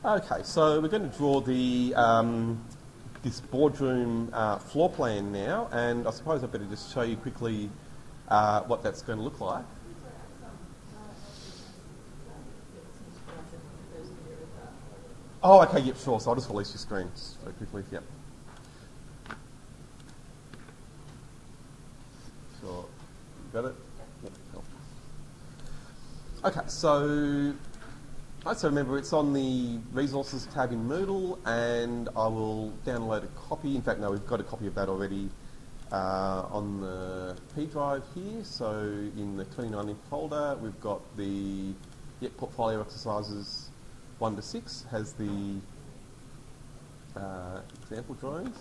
Okay, so we're going to draw the this boardroom floor plan now, and I suppose I better just show you quickly what that's going to look like. Oh, okay, yep, sure. So I'll just release your screen just very quickly. Yep. Sure. You got it? Yep. Cool. Okay, so remember it's on the Resources tab in Moodle, and I will download a copy. In fact, no, we've got a copy of that already on the P drive here. So in the 2019 folder, we've got the portfolio exercises 1 to 6 has the example drawings.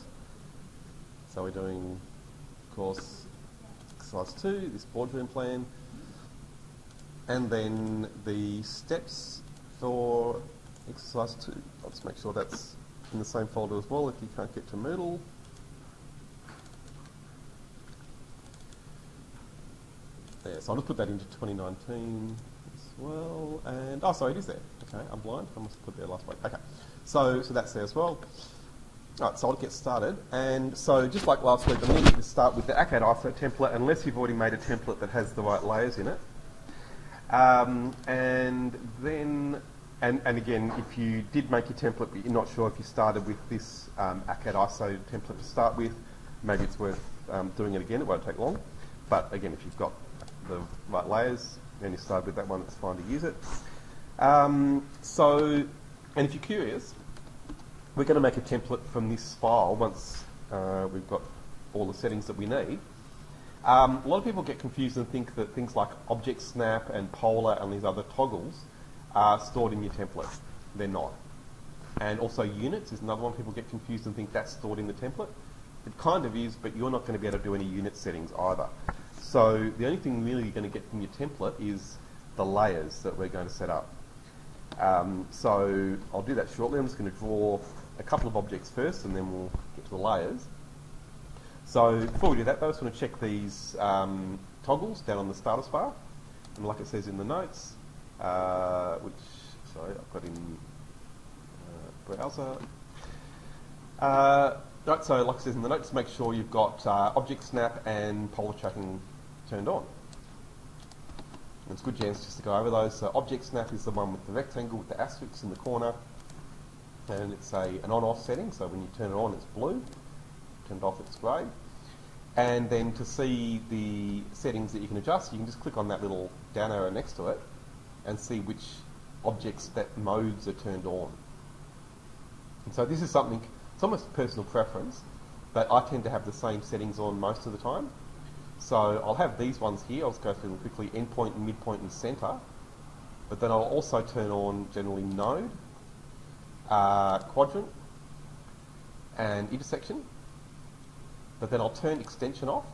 So we're doing, of course, exercise 2, this boardroom plan, and then the steps for exercise 2. I'll just make sure that's in the same folder as well if you can't get to Moodle. There, so I'll just put that into 2019 as well. And, oh, sorry, it is there. Okay, I'm blind. I must put it there last week. Okay, so that's there as well. All right, so I'll get started. And so just like last week, I'm going to start with the AutoCAD ISO template, unless you've already made a template that has the right layers in it. And then, and again, if you did make your template but you're not sure if you started with this AutoCAD ISO template to start with, maybe it's worth doing it again. It won't take long. But again, if you've got the right layers and you start with that one, it's fine to use it. And if you're curious, we're going to make a template from this file once we've got all the settings that we need. A lot of people get confused and think that things like object snap and polar and these other toggles are stored in your template. They're not. And also units is another one people get confused and think that's stored in the template. It kind of is, but you're not going to be able to do any unit settings either. So the only thing really you're going to get from your template is the layers that we're going to set up. So I'll do that shortly. I'm just going to draw a couple of objects first and then we'll get to the layers. So before we do that though, I just want to check these toggles down on the status bar. And like it says in the notes, which, sorry, I've got in browser. Right, so like it says in the notes, make sure you've got object snap and polar tracking turned on. And it's a good chance just to go over those. So object snap is the one with the rectangle with the asterisks in the corner. And it's an on-off setting, so when you turn it on it's blue, turned off it's grey. And then to see the settings that you can adjust, you can just click on that little down arrow next to it and see which objects that modes are turned on. And so this is something, it's almost personal preference, but I tend to have the same settings on most of the time. So I'll have these ones here, I'll just go through them quickly, endpoint, midpoint and centre. But then I'll also turn on generally node, quadrant and intersection. But then I'll turn extension off,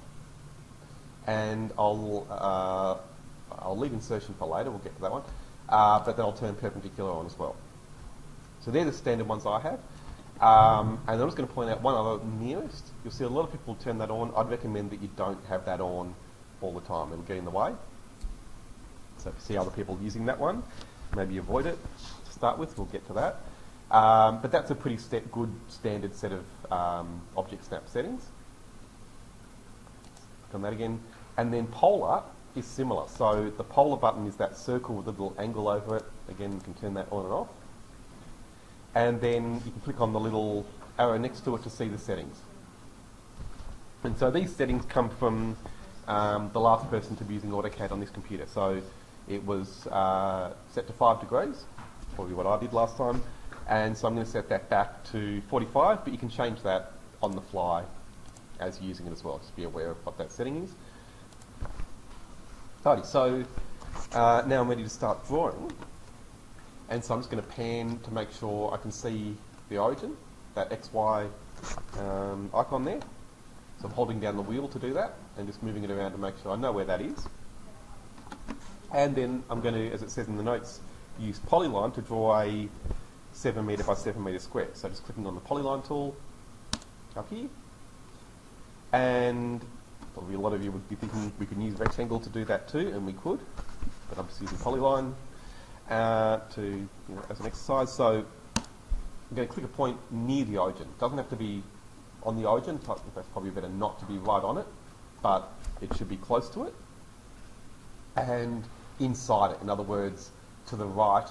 and I'll leave insertion for later, we'll get to that one. But then I'll turn perpendicular on as well. So they're the standard ones I have. And I'm just going to point out one other nearest. You'll see a lot of people turn that on. I'd recommend that you don't have that on all the time. It'll get in the way. So if you see other people using that one, maybe avoid it to start with. We'll get to that. But that's a pretty good standard set of object snap settings. Click on that again. And then polar is similar. So the polar button is that circle with a little angle over it. Again, you can turn that on and off. And then you can click on the little arrow next to it to see the settings. And so these settings come from the last person to be using AutoCAD on this computer. So it was set to 5 degrees, probably what I did last time. And so I'm going to set that back to 45, but you can change that on the fly as you're using it as well. Just be aware of what that setting is. Alrighty, so now I'm ready to start drawing. And so I'm just going to pan to make sure I can see the origin, that XY icon there. So I'm holding down the wheel to do that and just moving it around to make sure I know where that is. And then I'm going to, as it says in the notes, use polyline to draw a 7 metre by 7 metre square. So just clicking on the polyline tool up here. And probably a lot of you would be thinking we can use rectangle to do that too, and we could. But I'm just using polyline as an exercise. So I'm going to click a point near the origin. It doesn't have to be on the origin. That's probably better not to be right on it, but it should be close to it. And inside it, in other words, to the right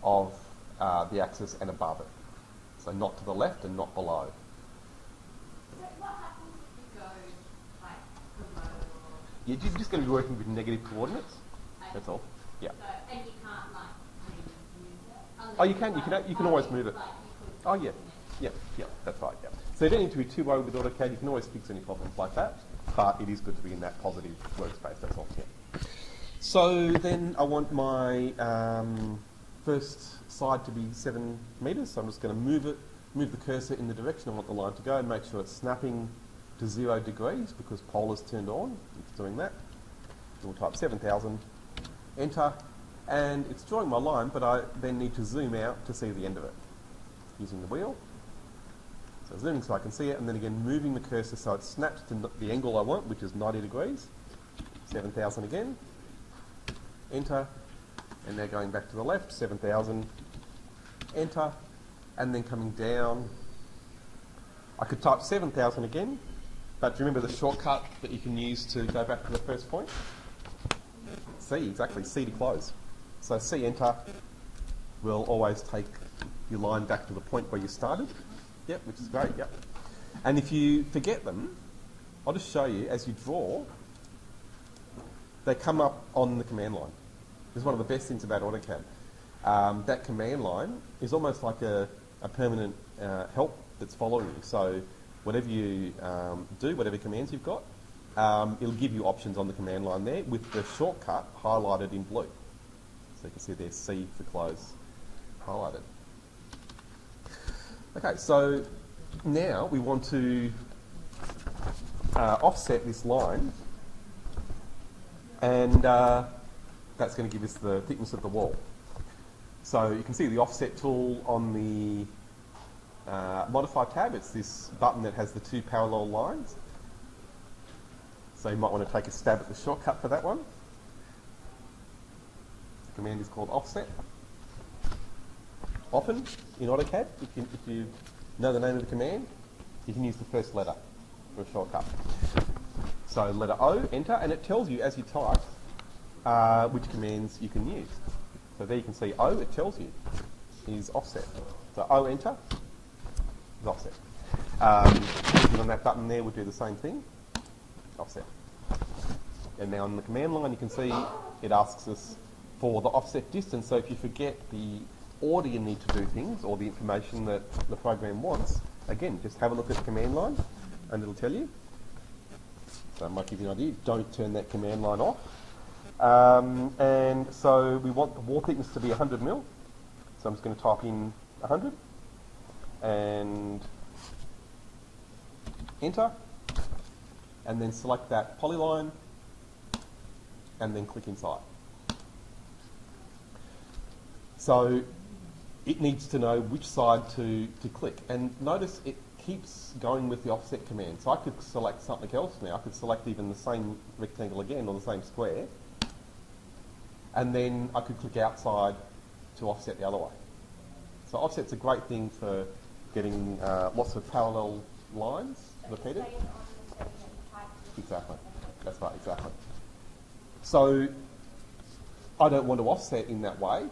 of the axis and above it. So not to the left and not below. So what happens if you go like below or... You're just going to be working with negative coordinates. Okay. That's all. Yeah. So, and you can't like move it? Oh, you can always move it. Like, Oh, yeah. Yeah, that's right, yeah. So you don't need to be too worried with AutoCAD. You can always fix any problems like that, but it is good to be in that positive workspace, that's all, yeah. So then I want my first side to be 7 metres, so I'm just going to move the cursor in the direction I want the line to go, and make sure it's snapping to 0 degrees because polar's turned on. It's doing that. We'll type 7,000, enter, and it's drawing my line, but I then need to zoom out to see the end of it using the wheel. So zooming so I can see it, and then again moving the cursor so it snaps to the angle I want, which is 90 degrees. 7,000 again. Enter, and now going back to the left, 7,000, enter, and then coming down. I could type 7,000 again, but do you remember the shortcut that you can use to go back to the first point? C, exactly, C to close. So C, enter, will always take your line back to the point where you started. Yep, which is great, yep. And if you forget them, I'll just show you, as you draw, they come up on the command line. This is one of the best things about AutoCAD. That command line is almost like a permanent help that's following you. So whatever you do, whatever commands you've got, it'll give you options on the command line there with the shortcut highlighted in blue. So you can see there's C for close highlighted. Okay, so now we want to offset this line, and that's going to give us the thickness of the wall. So you can see the offset tool on the Modify tab. It's this button that has the 2 parallel lines. So you might want to take a stab at the shortcut for that one. The command is called offset. Often in AutoCAD, if you know the name of the command, you can use the first letter for a shortcut. So letter O, enter, and it tells you as you type which commands you can use. So there you can see O, it tells you, is offset. So O, enter, is offset. Clicking on that button there would do the same thing, offset. And now on the command line you can see it asks us for the offset distance, so if you forget the order you need to do things, or the information that the program wants, again, just have a look at the command line and it'll tell you. So it might give you an idea. Don't turn that command line off. And so we want the wall thickness to be 100 mil. So I'm just going to type in 100 and enter, and then select that polyline and then click inside. So it needs to know which side to click. And notice it keeps going with the offset command. So I could select something else now. I could select even the same rectangle again, or the same square. And then I could click outside to offset the other way. So offset's a great thing for getting lots of parallel lines repeated. Exactly. That's right, exactly. So I don't want to offset in that way.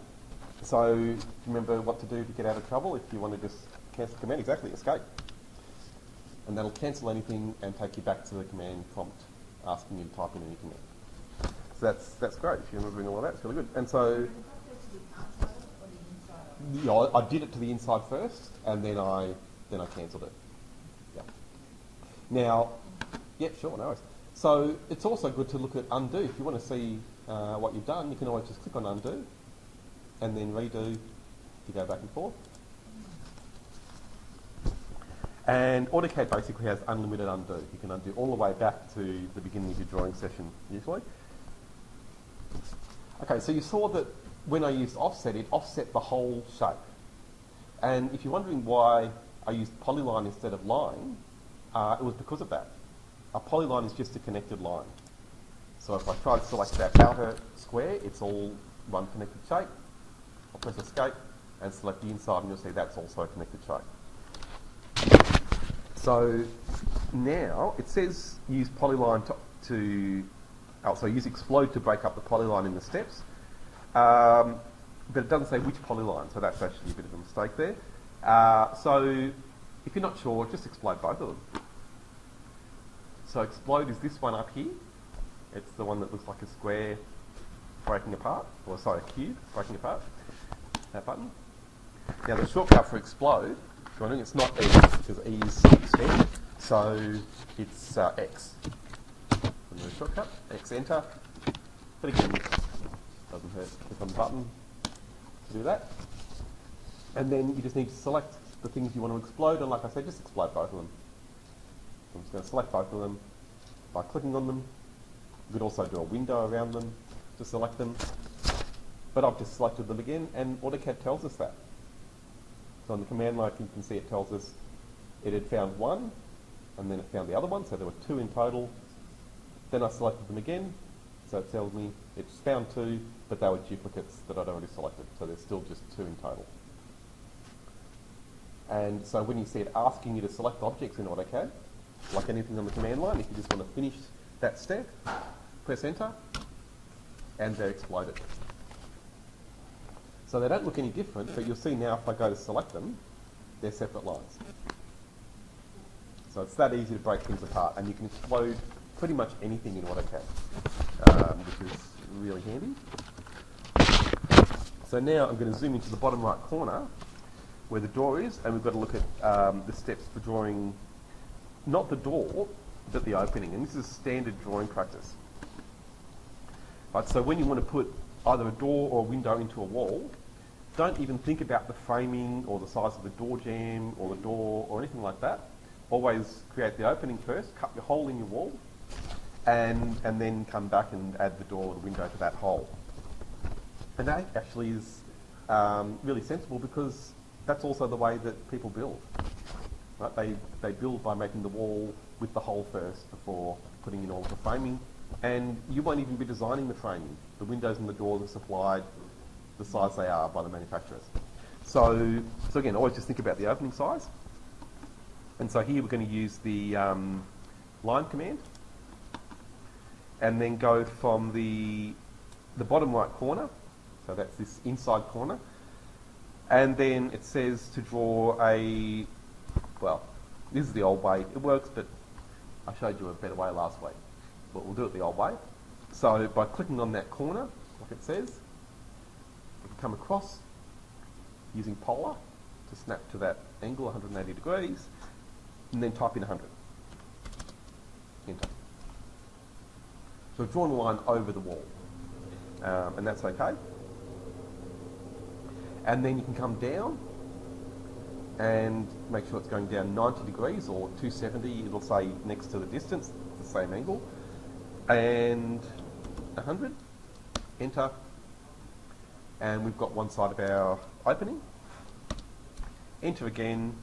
So remember what to do to get out of trouble if you want to just cancel the command. Exactly, escape. And that'll cancel anything and take you back to the command prompt asking you to type in any command. So that's great. If you're remembering all of that, it's really good. And so yeah, I did it to the inside first, and then I cancelled it. Yeah. Now, yeah, sure, no worries. So it's also good to look at undo. If you want to see what you've done, you can always just click on undo and then redo to go back and forth. And AutoCAD basically has unlimited undo. You can undo all the way back to the beginning of your drawing session, usually. Okay, so you saw that when I used offset, it offset the whole shape. And if you're wondering why I used polyline instead of line, it was because of that. A polyline is just a connected line. So if I try to select that outer square, it's all one connected shape. I'll press escape, and select the inside, and you'll see that's also a connected tray. So now it says use polyline use explode to break up the polyline in the steps, but it doesn't say which polyline, so that's actually a bit of a mistake there. So if you're not sure, just explode both of them. So explode is this one up here. It's the one that looks like a square breaking apart, or sorry, a cube breaking apart, that button. Now the shortcut for explode, it's not E, because E is extend, so it's X. And the shortcut, X enter, but again, doesn't hurt, click on the button to do that. And then you just need to select the things you want to explode, and like I said, just explode both of them. I'm just going to select both of them by clicking on them. You could also do a window around them to select them, but I've just selected them again, and AutoCAD tells us that. So on the command line, you can see it tells us it had found one, and then it found the other one, so there were two in total. Then I selected them again, so it tells me it's found two, but they were duplicates that I'd already selected, so there's still just two in total. And so when you see it asking you to select objects in AutoCAD, like anything on the command line, if you just want to finish that step, press enter, and they're exploded. So they don't look any different, but you'll see now if I go to select them, they're separate lines. So it's that easy to break things apart, and you can explode pretty much anything in AutoCAD, which is really handy. So now I'm going to zoom into the bottom right corner where the door is, and we've got to look at the steps for drawing, not the door, but the opening. And this is standard drawing practice. Right, so when you want to put either a door or a window into a wall, don't even think about the framing or the size of the door jamb or the door or anything like that. Always create the opening first, cut your hole in your wall, and then come back and add the door or the window to that hole. And that actually is really sensible, because that's also the way that people build. Right? They build by making the wall with the hole first before putting in all of the framing, and you won't even be designing the framing. The windows and the doors are supplied the size they are by the manufacturers. So again, always just think about the opening size. And so here we're going to use the line command, and then go from the bottom right corner, so that's this inside corner, and then it says to draw a, well, this is the old way it works, but I showed you a better way last week, but we'll do it the old way. So by clicking on that corner, like it says, you can come across using polar to snap to that angle, 180 degrees, and then type in 100. Enter. So I've drawn a line over the wall, and that's okay. And then you can come down and make sure it's going down 90 degrees or 270, it'll say next to the distance, the same angle, and 100, enter, and we've got one side of our opening, enter again,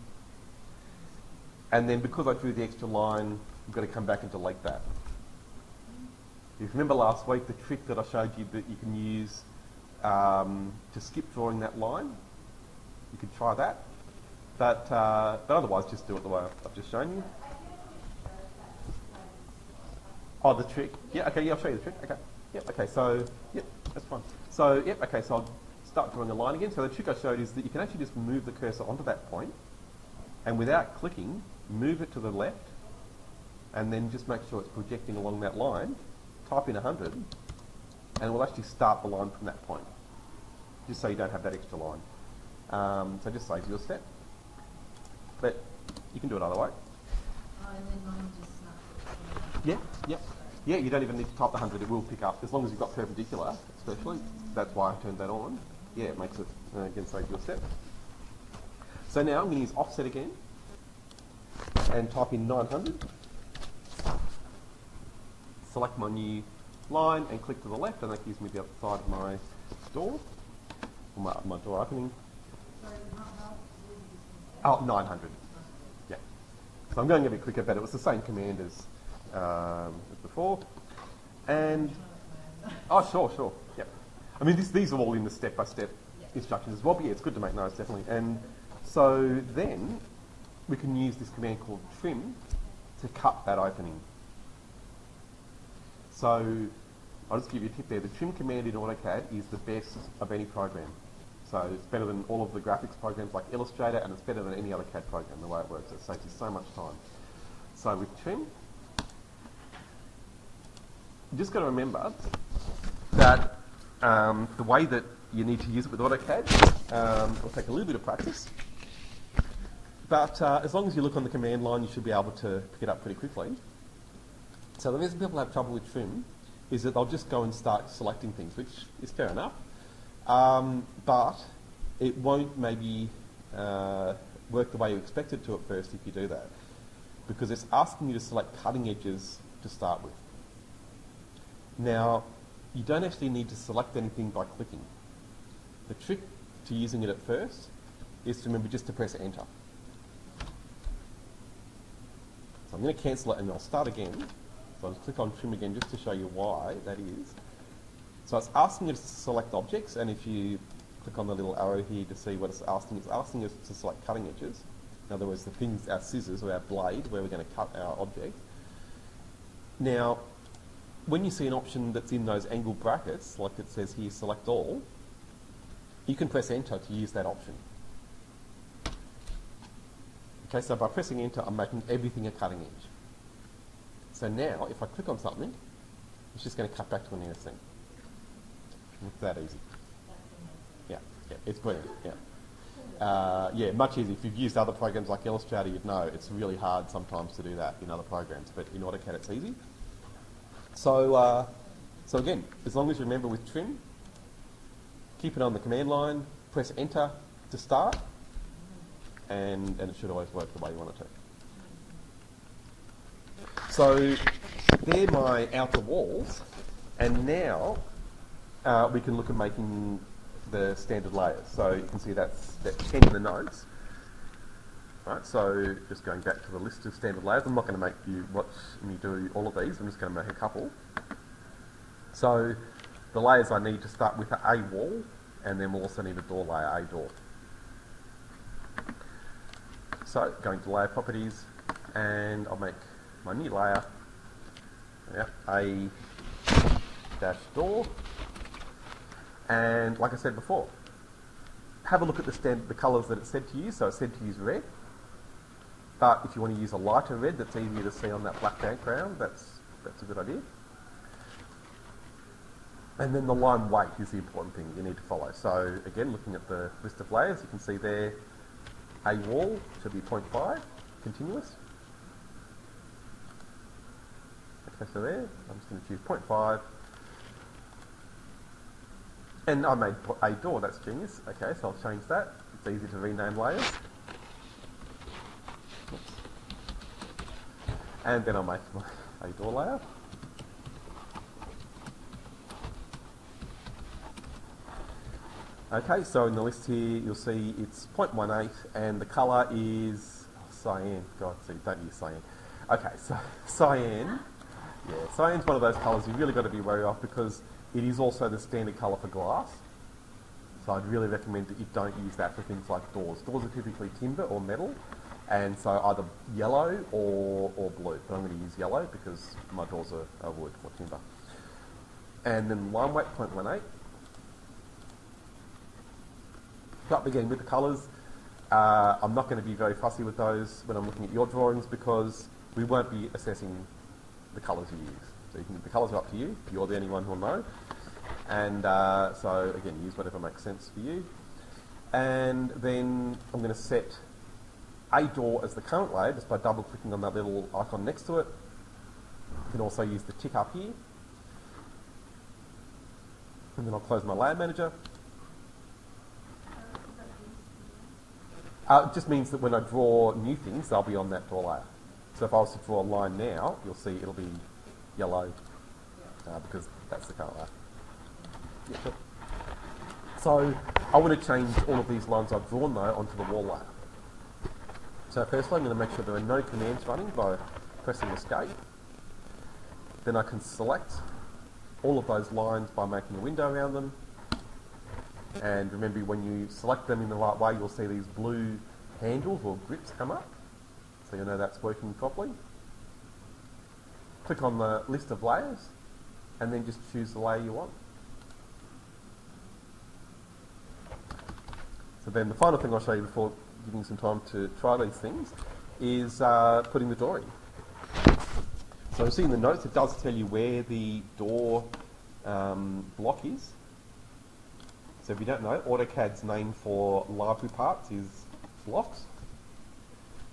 and then because I drew the extra line, we've got to come back and delete that. If you remember last week, the trick that I showed you that you can use to skip drawing that line, you could try that, but otherwise just do it the way I've just shown you. Oh, the trick. Yeah, okay, yeah, I'll show you the trick. Okay. Yep, okay, so, yep, that's fine. So, yep, okay, so I'll start drawing a line again. So the trick I showed is that you can actually just move the cursor onto that point, and without clicking, move it to the left, and then just make sure it's projecting along that line, type in 100, and it will actually start the line from that point, just so you don't have that extra line. So just saves you a step. But you can do it either way. And then mine just snaps it. Yeah, yeah. Yeah, you don't even need to type the 100, it will pick up, as long as you've got perpendicular, especially. That's why I turned that on. Yeah, it makes it, again, save you a step. So now I'm going to use offset again, and type in 900. Select my new line and click to the left, and that gives me the other side of my door, or my door opening. Oh, 900. Yeah. So I'm going a bit quicker, but it was the same command as before. And oh, sure. Yep. I mean, these are all in the step-by-step instructions as well, but yeah, it's good to make notes, definitely. And so then we can use this command called trim to cut that opening. So I'll just give you a tip there. The trim command in AutoCAD is the best of any program. So it's better than all of the graphics programs like Illustrator, and it's better than any other CAD program, the way it works. It saves you so much time. So with trim, you just got to remember that the way that you need to use it with AutoCAD will take a little bit of practice. But as long as you look on the command line, you should be able to pick it up pretty quickly. So the reason people have trouble with trim is that they'll just go and start selecting things, which is fair enough. But it won't maybe work the way you expect it to at first if you do that, because it's asking you to select cutting edges to start with. Now, you don't actually need to select anything by clicking. The trick to using it at first is to remember just to press enter. So I'm going to cancel it and I'll start again. So I'll just click on trim again just to show you why that is. So it's asking you to select objects, and if you click on the little arrow here to see what it's asking us to select cutting edges. In other words, the things, our scissors or our blade, where we're going to cut our object. Now, when you see an option that's in those angled brackets, like it says here, select all, you can press enter to use that option. Okay, so by pressing enter, I'm making everything a cutting edge. So now, if I click on something, it's just going to cut back to the nearest thing. It's that easy. Yeah, it's brilliant. Yeah, much easier. If you've used other programs like Illustrator, you'd know it's really hard sometimes to do that in other programs, but in AutoCAD it's easy. So, so again, as long as you remember with trim, keep it on the command line, press enter to start, and it should always work the way you want it to. So they're my outer walls, and now we can look at making the standard layers. So you can see that's 10 in the notes. Right, so just going back to the list of standard layers, I'm not going to make you watch me do all of these, I'm just going to make a couple. So the layers I need to start with are a wall, and then we'll also need a door layer, a door. So going to layer properties, and I'll make my new layer, a dash door. And like I said before, have a look at the colours that it said to use. So it said to use red. But if you want to use a lighter red that's easier to see on that black background, that's a good idea. And then the line weight is the important thing you need to follow. So again, looking at the list of layers, you can see there a wall should be 0.5, continuous. Okay, so there, I'm just going to choose 0.5. And I made a door, that's genius. Okay, so I'll change that. It's easy to rename layers. Oops. And then I'll make a door layer. Okay, so in the list here, you'll see it's 0.18, and the colour is cyan. God, see, don't use cyan. Okay, so cyan. Yeah, cyan's one of those colours you've really got to be wary of, because it is also the standard colour for glass. So I'd really recommend that you don't use that for things like doors. Doors are typically timber or metal, and so either yellow or blue. But I'm going to use yellow because my doors are wood or timber. And then line weight 0.18. But again, with the colours, I'm not going to be very fussy with those when I'm looking at your drawings, because we won't be assessing the colours you use. So the colours are up to you. You're the only one who'll know. And so again, use whatever makes sense for you. And then I'm going to set a door as the current layer just by double clicking on that little icon next to it. You can also use the tick up here. And then I'll close my layer manager. It just means that when I draw new things, they'll be on that door layer. So if I was to draw a line now, you'll see it'll be yellow because that's the current layer. Yeah, sure. So I want to change all of these lines I've drawn though onto the wall layer. So firstly, I'm going to make sure there are no commands running by pressing escape. Then I can select all of those lines by making a window around them. And remember, when you select them in the right way, you'll see these blue handles or grips come up. So you know that's working properly. Click on the list of layers and then just choose the layer you want. So then the final thing I'll show you before giving some time to try these things is putting the door in. So you see in the notes it does tell you where the door block is. So if you don't know, AutoCAD's name for library parts is blocks.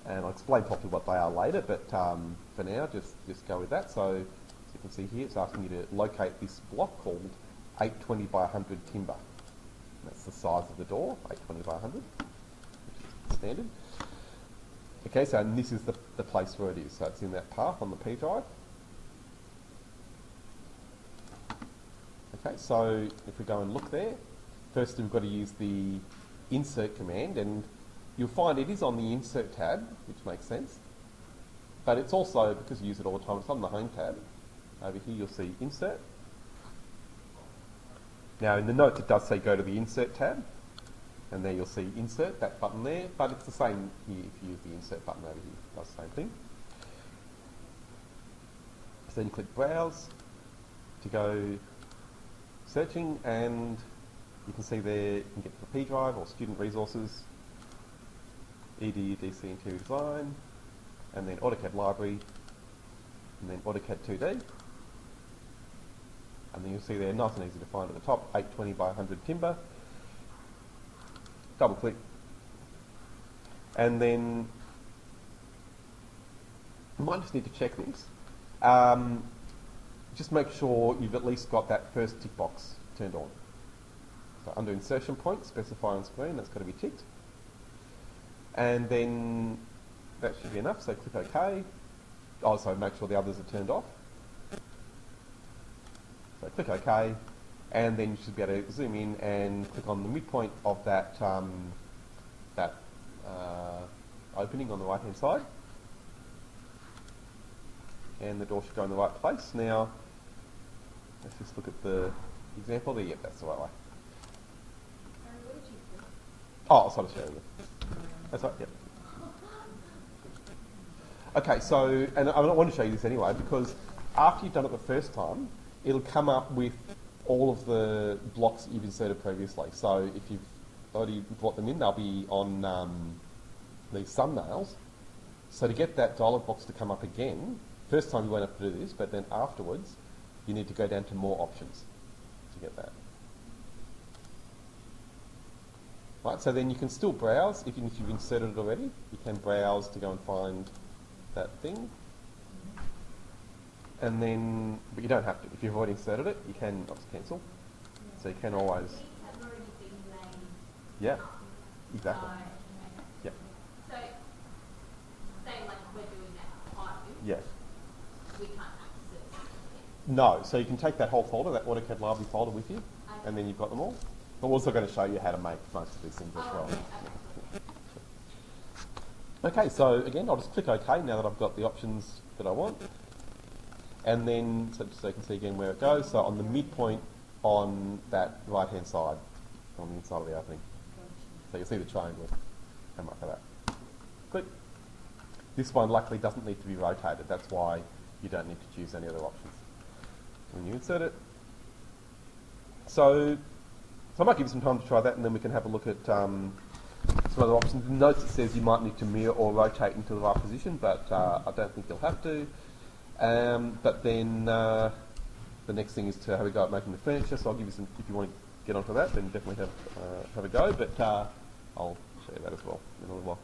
And I'll explain properly what they are later, but for now, just go with that. So as you can see here, it's asking you to locate this block called 820 by 100 timber. That's the size of the door, 820 by 100, which is standard. Okay, so and this is the place where it is. So it's in that path on the P drive. Okay, so if we go and look there, first we've got to use the insert command, and you'll find it is on the insert tab, which makes sense. But it's also, because you use it all the time, it's on the home tab. Over here you'll see insert. Now in the notes it does say go to the insert tab, and there you'll see insert, that button there, but it's the same here if you use the insert button over here, it does the same thing. So then you click browse to go searching, and you can see there you can get to the P drive or student resources, ED, DC, interior design, and then AutoCAD library, and then AutoCAD 2D. And then you'll see there, nice and easy to find at the top, 820 by 100 timber. Double click. And then you might just need to check this. Just make sure you've at least got that first tick box turned on. So under insertion point, specify on screen, that's got to be ticked. And then that should be enough, so click OK. Also make sure the others are turned off. So click OK, and then you should be able to zoom in and click on the midpoint of that opening on the right hand side. And the door should go in the right place. Now, let's just look at the example there. Yep, that's the right way. Oh, I'll sort of show you. That's right, yep. Okay, so, and I want to show you this anyway, because after you've done it the first time, it'll come up with all of the blocks that you've inserted previously. So if you've already brought them in, they'll be on these thumbnails. So to get that dialog box to come up again, first time you won't have to do this, but then afterwards, you need to go down to more options to get that. Right, so then you can still browse, even if you've inserted it already, you can browse to go and find that thing. And then, but you don't have to. If you've already inserted it, you can just cancel. Yeah. So you can always. Have already been named. Yeah, exactly. Okay. Yeah. So, say like we're doing that home. Yes. We can't access it. No, so you can take that whole folder, that AutoCAD library folder with you, Okay. and then you've got them all. But we're also going to show you how to make most of these things as well. Okay, so again, I'll just click OK now that I've got the options that I want. And then, so you can see again where it goes, so on the midpoint on that right-hand side, on the inside of the opening. So you'll see the triangle come up for that. Click. This one luckily doesn't need to be rotated, that's why you don't need to choose any other options when you insert it. So I might give you some time to try that, and then we can have a look at some other options. In the notes it says you might need to mirror or rotate into the right position, but I don't think you'll have to. But then the next thing is to have a go at making the furniture. So I'll give you some, if you want to get onto that, then definitely have a go. But I'll show you that as well in a little while.